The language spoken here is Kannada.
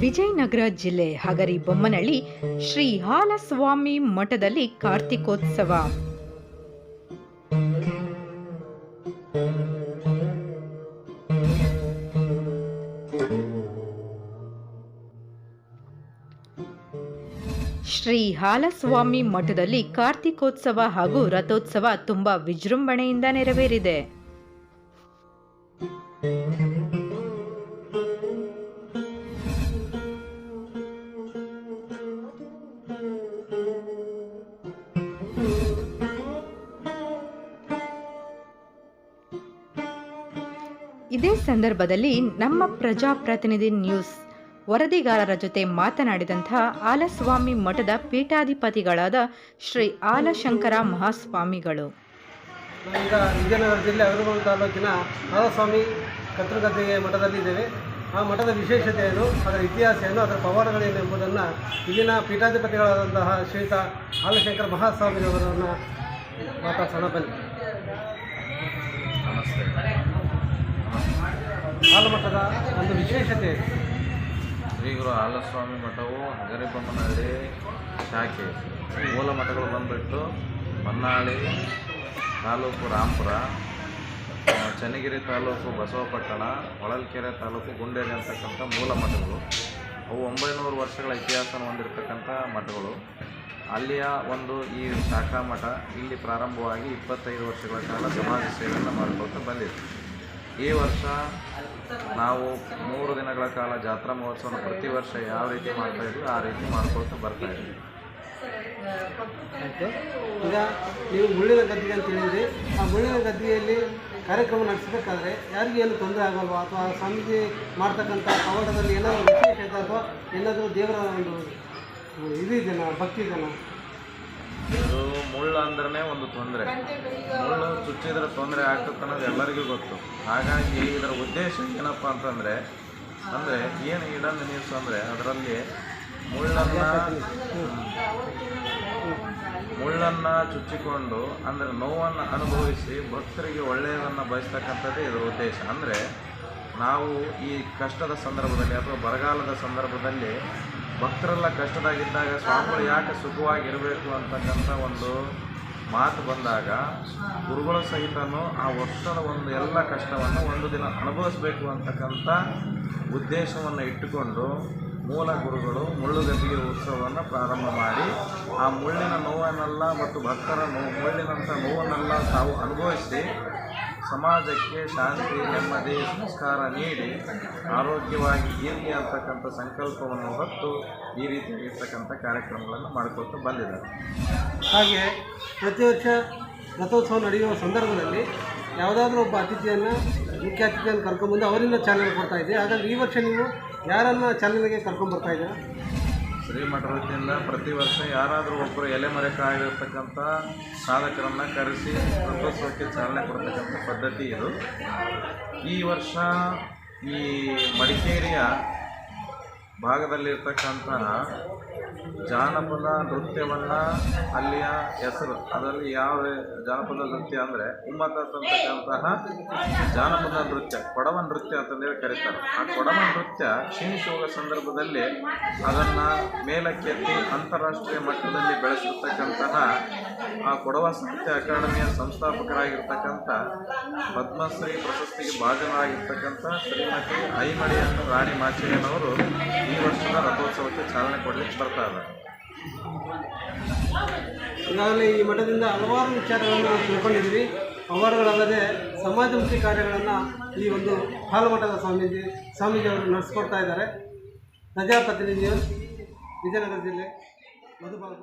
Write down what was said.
ವಿಜಯನಗರ ಜಿಲ್ಲೆ ಹಗರಿಬೊಮ್ಮನಹಳ್ಳಿ ಶ್ರೀ ಹಾಲಸ್ವಾಮಿ ಮಠದಲ್ಲಿ ಕಾರ್ತಿಕೋತ್ಸವ. ಶ್ರೀ ಹಾಲಸ್ವಾಮಿ ಮಠದಲ್ಲಿ ಕಾರ್ತಿಕೋತ್ಸವ ಹಾಗೂ ರಥೋತ್ಸವ ತುಂಬಾ ವಿಜೃಂಭಣೆಯಿಂದ ನೆರವೇರಿದೆ. ಇದೇ ಸಂದರ್ಭದಲ್ಲಿ ನಮ್ಮ ಪ್ರಜಾಪ್ರತಿನಿಧಿ ನ್ಯೂಸ್ ವರದಿಗಾರರ ಜೊತೆ ಮಾತನಾಡಿದಂತಹ ಹಾಲಸ್ವಾಮಿ ಮಠದ ಪೀಠಾಧಿಪತಿಗಳಾದ ಶ್ರೀ ಆಲಶಂಕರ ಮಹಾಸ್ವಾಮಿಗಳು. ಈಗ ವಿಜಯನಗರ ಜಿಲ್ಲೆ ಹಗರಿಬೊಮ್ಮನಹಳ್ಳಿ ತಾಲೂಕಿನ ಹಾಲಸ್ವಾಮಿ ಕರ್ತೃಗದ್ದೆಯ ಮಠದಲ್ಲಿದ್ದೇವೆ. ಆ ಮಠದ ವಿಶೇಷತೆ ಏನು, ಅದರ ಇತಿಹಾಸ ಏನು, ಅದರ ಪವಾಡಗಳೇನು ಎಂಬುದನ್ನು ಇಲ್ಲಿನ ಪೀಠಾಧಿಪತಿಗಳಾದಂತಹ ಶ್ರೀಯುತ ಆಲಶಂಕರ ಮಹಾಸ್ವಾಮಿಗಳವರನ್ನು ಮಾತಾಡ್ಸೋಣ ಬನ್ನಿ. ನಮಸ್ತೆ. ಹಾಲಮಠದ ಒಂದು ವಿಶೇಷತೆ ಶ್ರೀ ಗುರು ಹಾಲಸ್ವಾಮಿ ಮಠವು ಹಗರಿಬೊಮ್ಮನಹಳ್ಳಿ ಶಾಖೆ. ಮೂಲ ಮಠಗಳು ಬಂದುಬಿಟ್ಟು ಹೊನ್ನಾಳಿ ತಾಲೂಕು ರಾಂಪುರ, ಚನ್ನಗಿರಿ ತಾಲೂಕು ಬಸವಪಟ್ಟಣ, ಹೊಳಲ್ಕೆರೆ ತಾಲೂಕು ಗುಂಡೇರಿ ಅಂತಕ್ಕಂಥ ಮೂಲ ಮಠಗಳು. ಅವು 900 ವರ್ಷಗಳ ಇತಿಹಾಸವನ್ನು ಹೊಂದಿರತಕ್ಕಂಥ ಮಠಗಳು. ಅಲ್ಲಿಯ ಒಂದು ಈ ಶಾಖಾ ಮಠ ಇಲ್ಲಿ ಪ್ರಾರಂಭವಾಗಿ 25 ವರ್ಷಗಳ ಕಾಲ ಸಮಾಜ ಸೇವೆಯನ್ನು ಮಾಡಿಕೊಳ್ತಾ ಬಂದಿದೆ. ಈ ವರ್ಷ ನಾವು 3 ದಿನಗಳ ಕಾಲ ಜಾತ್ರಾ ಮಹೋತ್ಸವವನ್ನು ಪ್ರತಿ ವರ್ಷ ಯಾವ ರೀತಿ ಮಾಡ್ತಾಯಿದ್ವಿ ಆ ರೀತಿ ಮಾಡ್ಕೊಳ್ತಾ ಬರ್ತಾಯಿದ್ವಿ. ಈಗ ನೀವು ಮುಳ್ಳಿನ ಗದ್ದಿಗೆ ಅಂತ ಹೇಳಿದ್ರಿ. ಆ ಮುಳ್ಳಿನ ಗದ್ದಿಗೆಯಲ್ಲಿ ಕಾರ್ಯಕ್ರಮ ನಡೆಸಬೇಕಾದ್ರೆ ಯಾರಿಗೇನು ತೊಂದರೆ ಆಗಲ್ವಾ, ಅಥವಾ ಸ್ವಾಮೀಜಿ ಮಾಡ್ತಕ್ಕಂಥ ಪವಾಡದಲ್ಲಿ ಏನಾದರೂ ವಿಶೇಷ ಇದೆ, ಅಥವಾ ಏನಾದರೂ ದೇವರ ಒಂದು ಇದು ಇದೆನಾ, ಭಕ್ತಿ ಇದೆನಾ? ಇದು ಮುಳ್ಳು ಅಂದ್ರೆ ಒಂದು ತೊಂದರೆ. ಮುಳ್ಳು ಚುಚ್ಚಿದ್ರೆ ತೊಂದರೆ ಆಗ್ತದೆ ಅನ್ನೋದು ಎಲ್ಲರಿಗೂ ಗೊತ್ತು. ಹಾಗಾಗಿ ಇದರ ಉದ್ದೇಶ ಏನಪ್ಪ ಅಂತಂದರೆ ಏನು ಇಡನ್ ನ್ಯೂಸ್ ಅಂದರೆ ಅದರಲ್ಲಿ ಮುಳ್ಳನ್ನು ಚುಚ್ಚಿಕೊಂಡು ಅಂದರೆ ನೋವನ್ನು ಅನುಭವಿಸಿ ಭಕ್ತರಿಗೆ ಒಳ್ಳೆಯದನ್ನು ಬಯಸ್ತಕ್ಕಂಥದ್ದೇ ಇದರ ಉದ್ದೇಶ. ಅಂದರೆ ನಾವು ಈ ಕಷ್ಟದ ಸಂದರ್ಭದಲ್ಲಿ ಅಥವಾ ಬರಗಾಲದ ಸಂದರ್ಭದಲ್ಲಿ ಭಕ್ತರೆಲ್ಲ ಕಷ್ಟದಾಗಿದ್ದಾಗ ಸ್ವಾಮಿಗಳು ಯಾಕೆ ಸುಖವಾಗಿರಬೇಕು ಅಂತಕ್ಕಂಥ ಒಂದು ಮಾತು ಬಂದಾಗ ಗುರುಗಳ ಸಹಿತನೂ ಆ ವರ್ಷದ ಒಂದು ಎಲ್ಲ ಕಷ್ಟವನ್ನು ಒಂದು ದಿನ ಅನುಭವಿಸಬೇಕು ಅಂತಕ್ಕಂಥ ಉದ್ದೇಶವನ್ನು ಇಟ್ಟುಕೊಂಡು ಮೂಲ ಗುರುಗಳು ಮುಳ್ಳುಗದ್ದಿಗೆ ಉತ್ಸವವನ್ನು ಪ್ರಾರಂಭ ಮಾಡಿ ಆ ಮುಳ್ಳಿನ ನೋವನ್ನೆಲ್ಲ ಮತ್ತು ಭಕ್ತರ ಮುಳ್ಳಿನಂಥ ನೋವನ್ನೆಲ್ಲ ತಾವು ಅನುಭವಿಸಿ ಸಮಾಜಕ್ಕೆ ಶಾಂತಿ, ನೆಮ್ಮದಿ, ಸಂಸ್ಕಾರ ನೀಡಿ ಆರೋಗ್ಯವಾಗಿ ಇರಲಿ ಅಂತಕ್ಕಂಥ ಸಂಕಲ್ಪವನ್ನು ಹೊತ್ತು ಈ ರೀತಿಯಾಗಿರ್ತಕ್ಕಂಥ ಕಾರ್ಯಕ್ರಮಗಳನ್ನು ಮಾಡಿಕೊಳ್ತಾ ಬಂದಿದ್ದಾರೆ. ಹಾಗೆ ಪ್ರತಿ ವರ್ಷ ರಥೋತ್ಸವ ನಡೆಯುವ ಸಂದರ್ಭದಲ್ಲಿ ಯಾವುದಾದ್ರೂ ಒಬ್ಬ ಅತಿಥಿಯನ್ನು, ಮುಖ್ಯ ಅತಿಥಿಯನ್ನು ಕರ್ಕೊಂಡ್ಬಂದು ಅವರಿಂದ ಚಾಲನೆ ಕೊಡ್ತಾ ಇದ್ದೀವಿ. ಹಾಗಾಗಿ ಈ ವರ್ಷ ನೀವು ಯಾರನ್ನು ಚಾಲನೆಗೆ ಕರ್ಕೊಂಡ್ಬರ್ತಾ ಇದ್ದೀರಾ? ಶ್ರೀಮಠ ವತಿಯಿಂದ ಪ್ರತಿ ವರ್ಷ ಯಾರಾದರೂ ಒಬ್ಬರು ಎಲೆಮರೆಕಾಗಿರ್ತಕ್ಕಂಥ ಸಾಧಕರನ್ನು ಕರೆಸಿ ರಥೋತ್ಸವಕ್ಕೆ ಚಾಲನೆ ಕೊಡ್ತಕ್ಕಂಥ ಪದ್ಧತಿ ಇದು. ಈ ವರ್ಷ ಈ ಮಡಿಕೇರಿಯ ಭಾಗದಲ್ಲಿರ್ತಕ್ಕಂತಹ ಜಾನಪದ ನೃತ್ಯವನ್ನು ಅಲ್ಲಿಯ ಹೆಸರು, ಅದರಲ್ಲಿ ಯಾವ ಜಾನಪದ ನೃತ್ಯ ಅಂದರೆ ಉಮ್ಮತ್ತ ಅಂತಕ್ಕಂತಹ ಜಾನಪದ ನೃತ್ಯ, ಕೊಡವ ನೃತ್ಯ ಅಂತಂದೇಳಿ ಕರೀತಾರೆ. ಆ ಕೊಡವ ನೃತ್ಯ ಕ್ಷೀಣಿಸುವ ಸಂದರ್ಭದಲ್ಲಿ ಅದನ್ನು ಮೇಲಕ್ಕೆತ್ತಿ ಅಂತಾರಾಷ್ಟ್ರೀಯ ಮಟ್ಟದಲ್ಲಿ ಬೆಳೆಸಿರ್ತಕ್ಕಂತಹ ಆ ಕೊಡವ ಸಾಹಿತ್ಯ ಅಕಾಡೆಮಿಯ ಸಂಸ್ಥಾಪಕರಾಗಿರ್ತಕ್ಕಂಥ ಪದ್ಮಶ್ರೀ ಪ್ರಶಸ್ತಿಗೆ ಭಾಜನರಾಗಿರ್ತಕ್ಕಂಥ ಶ್ರೀಮತಿ ಐಮಡಿಯನ್ನು ರಾಣಿ ಮಾಚಯ್ಯನವರು ಈ ವರ್ಷದ ರಥೋತ್ಸವಕ್ಕೆ ಚಾಲನೆ ಕೊಡಲಿಕ್ಕೆ ಬರ್ತಾ ಇದ್ದಾರೆ. ಈಗಾಗಲೇ ಈ ಮಠದಿಂದ ಹಲವಾರು ವಿಚಾರಗಳನ್ನು ನಾವು ತಿಳ್ಕೊಂಡಿದ್ದೀವಿ. ಪವಾಡಗಳಲ್ಲದೆ ಸಮಾಜಮುಖಿ ಕಾರ್ಯಗಳನ್ನು ಈ ಒಂದು ಹಾಲಮಠದ ಸ್ವಾಮೀಜಿಯವರು ನಡೆಸ್ಕೊಡ್ತಾ ಇದ್ದಾರೆ. ಪ್ರಜಾಪ್ರತಿನಿಧಿಯರು, ವಿಜಯನಗರ ಜಿಲ್ಲೆ, ಮಧುಬಾಬು.